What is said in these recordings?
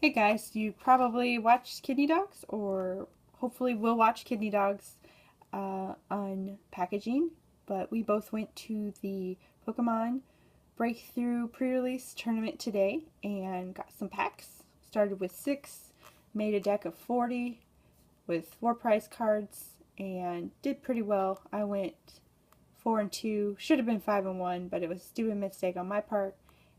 Hey guys, you probably watched Kidneydogs, or hopefully will watch Kidneydogs on packaging, but we both went to the Pokemon Breakthrough pre-release tournament today and got some packs. Started with 6, made a deck of 40 with 4 prize cards, and did pretty well. I went 4 and 2, should have been 5 and 1, but it was a stupid mistake on my part.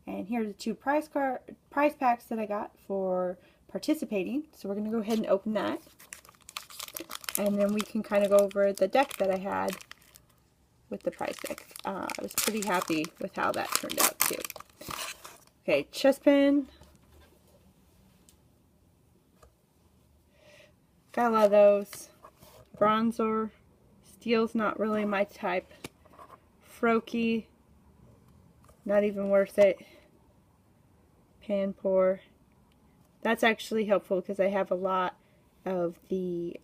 And here are the 2 prize packs that I got for participating. So we're going to go ahead and open that. And then we can kind of go over the deck that I had with the prize deck. I was pretty happy with how that turned out too. Okay, Chespin. Got a lot of those. Bronzor. Steel's not really my type. Froakie. Not even worth it. Panpour. That's actually helpful because I have a lot of the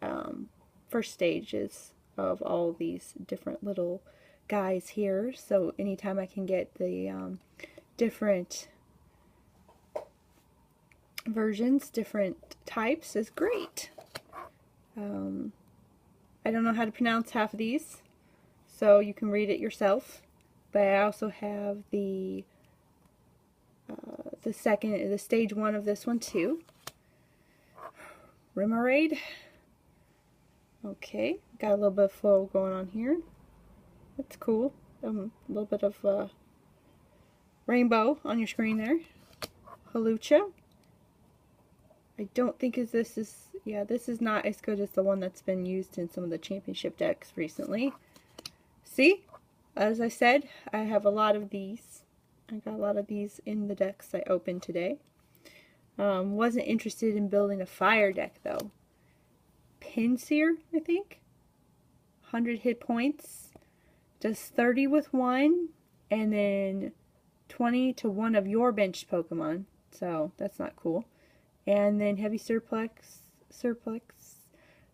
first stages of all these different little guys here. So anytime I can get the different versions, different types is great. I don't know how to pronounce half of these, so you can read it yourself. But I also have the stage 1 of this one too. Remoraid. Okay, got a little bit of flow going on here. That's cool. A little bit of rainbow on your screen there. Halucha. I don't think this is not as good as the one that's been used in some of the championship decks recently. See? As I said, I have a lot of these. I got a lot of these in the decks I opened today. Wasn't interested in building a fire deck though. Pinsir, I think. 100 hit points. Does 30 with 1, and then 20 to 1 of your benched Pokemon. So that's not cool. And then Heavy Surplex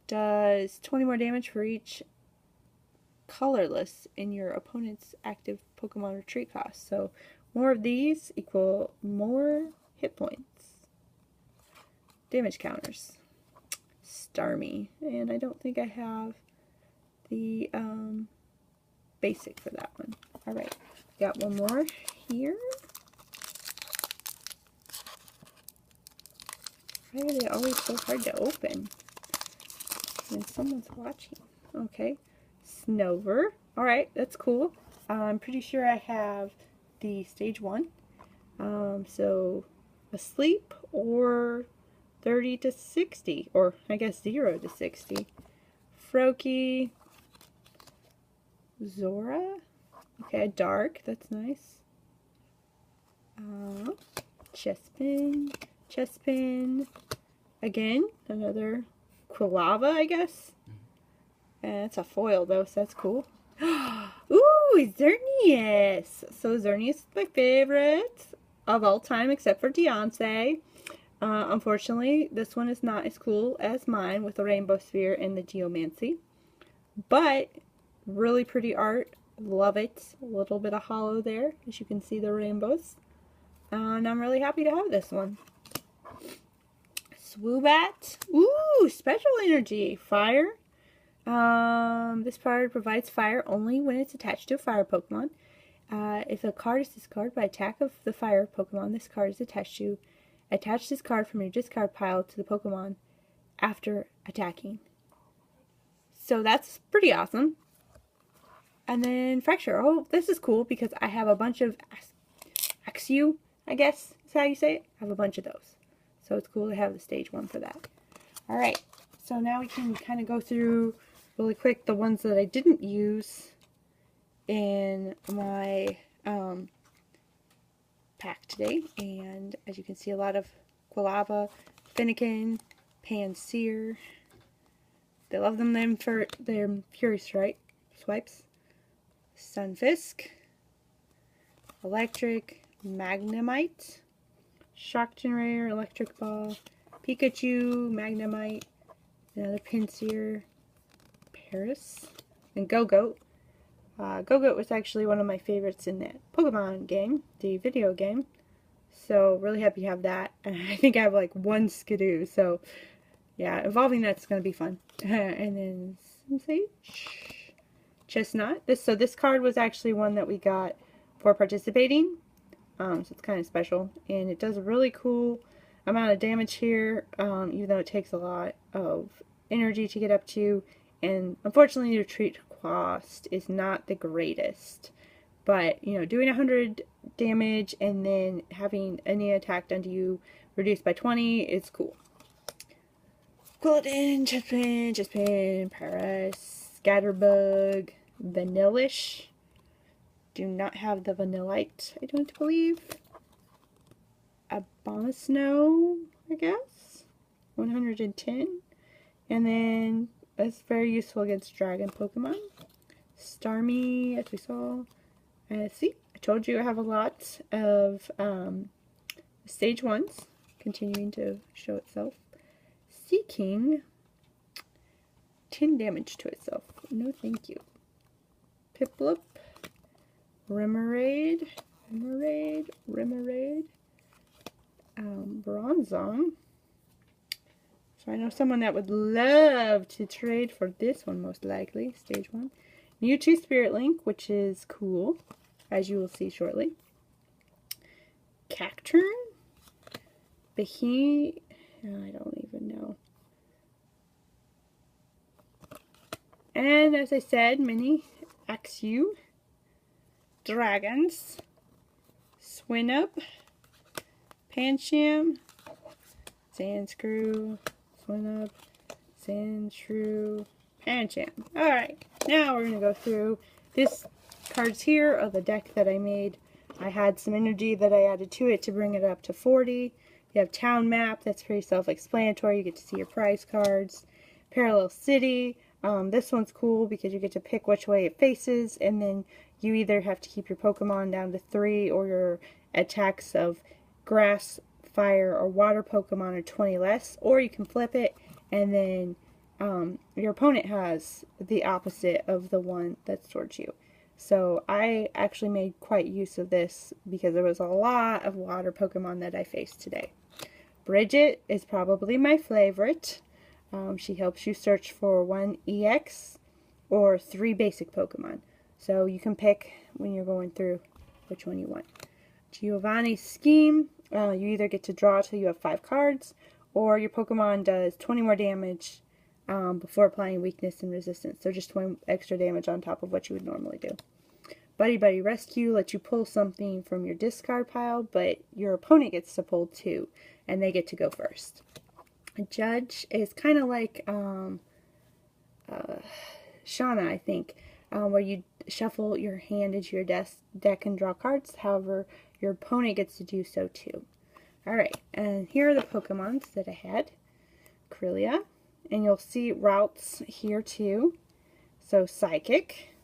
does 20 more damage for each colorless in your opponent's active Pokemon retreat cost. So more of these equal more hit points. Damage counters. Starmie. And I don't think I have the basic for that one. Alright, got one more here. Why are they always so hard to open when someone's watching? Okay. Snover. Alright, that's cool. I'm pretty sure I have the stage 1. So Asleep or 30 to 60, or I guess 0 to 60. Froakie. Zora. Okay, Dark. That's nice. Chespin. Again, another Quilava, I guess. And it's a foil though, so that's cool. Ooh, Xerneas! So Xerneas is my favorite of all time except for Deontay. Unfortunately, this one is not as cool as mine with the Rainbow Sphere and the Geomancy. But, really pretty art. Love it. A little bit of hollow there, as you can see the rainbows. And I'm really happy to have this one. Swoobat. Ooh, special energy. Fire. This card provides fire only when it's attached to a fire Pokemon. If a card is discarded by attack of the fire Pokemon this card is attached to, attach this card from your discard pile to the Pokemon after attacking. So that's pretty awesome. And then Fracture. Oh, this is cool because I have a bunch of Axew, I guess is how you say it. I have a bunch of those. So it's cool to have the stage 1 for that. Alright, so now we can kind of go through really quick the ones that I didn't use in my pack today. And as you can see, a lot of Quilava, Finnegan, Pansear. They love them for their Fury swipes. Sunfisk, Electric, Magnemite, Shock Generator, Electric Ball, Pikachu, Magnemite, another Pinsir, Paris, and Go-Goat. Go-Goat was actually one of my favorites in that Pokemon game, the video game. So really happy to have that. And I think I have like one Skidoo. So yeah, evolving that's going to be fun. And then some Sage. Chestnut. This card was actually one that we got for participating. So it's kind of special. And it does a really cool amount of damage here, even though it takes a lot of energy to get up to. And unfortunately, your retreat cost is not the greatest. But, you know, doing 100 damage and then having any attack done to you reduced by 20 is cool. Golden, Chespin, Paris, Scatterbug, Vanillish. Do not have the Vanillite, I don't believe. Abomasnow, I guess. 110. And then that's very useful against dragon Pokemon. Starmie, as we saw. See, I told you I have a lot of stage 1s continuing to show itself. Seeking 10 damage to itself. No, thank you. Piplup, Remoraid, Bronzong. So I know someone that would love to trade for this one, most likely. Stage 1. Mewtwo Spirit Link, which is cool, as you will see shortly. Cacturn. I don't even know. And as I said, mini Axew. Dragons. Swinub. Pancham. Sandshrew. Swinub. Sandshrew. Pancham. Alright, now we're going to go through this cards here are the deck that I made. I had some energy that I added to it to bring it up to 40. You have Town Map, that's pretty self-explanatory. You get to see your prize cards. Parallel City, this one's cool because you get to pick which way it faces, and then you either have to keep your Pokemon down to 3 or your attacks of grass, fire, or water Pokemon are 20 less, or you can flip it and then your opponent has the opposite of the one that's towards you. So I actually made quite use of this because there was a lot of water Pokemon that I faced today. Bridget is probably my favorite. She helps you search for 1 EX or 3 basic Pokemon. So you can pick when you're going through which one you want. Giovanni's Scheme, you either get to draw till you have 5 cards, or your Pokemon does 20 more damage before applying weakness and resistance. So just 20 extra damage on top of what you would normally do. Buddy Buddy Rescue lets you pull something from your discard pile, but your opponent gets to pull 2, and they get to go first. A Judge is kind of like Shauna, I think, where you shuffle your hand into your deck and draw cards. However, your opponent gets to do so too. Alright, and here are the Pokemons that I had. Krylia, and you'll see routes here too. So Psychic,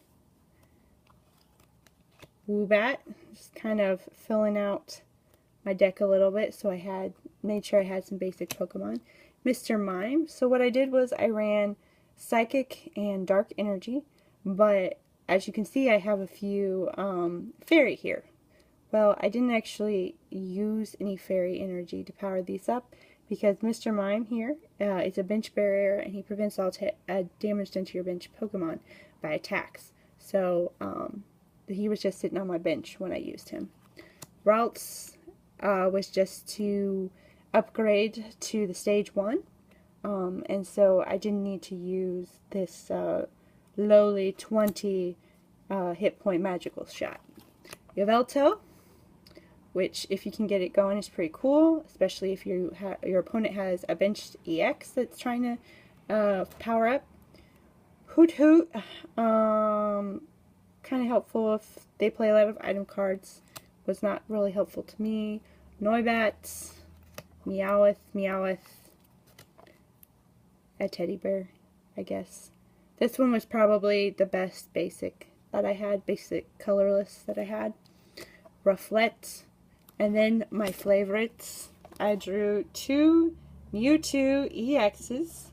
Woobat, just kind of filling out my deck a little bit, so I made sure I had some basic Pokemon. Mr. Mime, so what I did was I ran Psychic and Dark Energy, but as you can see I have a few Fairy here. Well, I didn't actually use any Fairy energy to power these up because Mr. Mime here is a bench barrier and he prevents all damage done to your bench Pokemon by attacks. So he was just sitting on my bench when I used him. Routes was just to upgrade to the stage 1. And so I didn't need to use this lowly 20 hit point magical shot. You have Elto, which if you can get it going is pretty cool, especially if your opponent has a benched EX that's trying to power up. Hoot Hoot, kind of helpful if they play a lot of item cards, was not really helpful to me. Noibat, Meowth, a teddy bear, I guess. This one was probably the best basic that I had, basic colorless that I had. Rufflet, and then my favorites. I drew 2 Mewtwo EXs,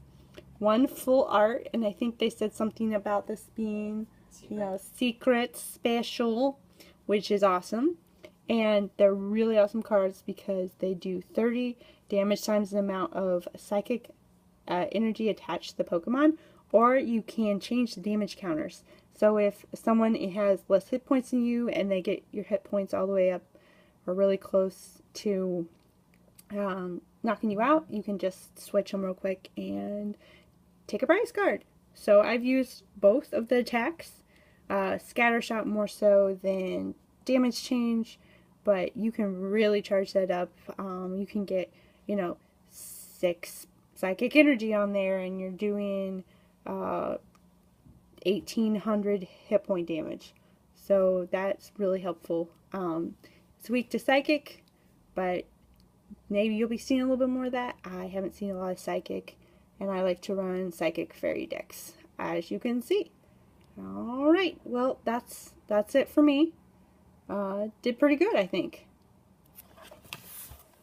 1 full art, and I think they said something about this being, you know, secret special, which is awesome. And they're really awesome cards because they do 30 damage times the amount of psychic energy attached to the Pokemon, or you can change the damage counters. So if someone has less hit points than you and they get your hit points all the way up or really close to knocking you out, you can just switch them real quick and take a prize card. So I've used both of the attacks, Scatter Shot more so than Damage Change, but you can really charge that up. You can get, 6 psychic energy on there, and you're doing 1800 hit point damage. So that's really helpful. It's weak to psychic, but maybe you'll be seeing a little bit more of that. I haven't seen a lot of psychic, and I like to run psychic fairy decks, as you can see. Alright, well, that's it for me. Did pretty good, I think.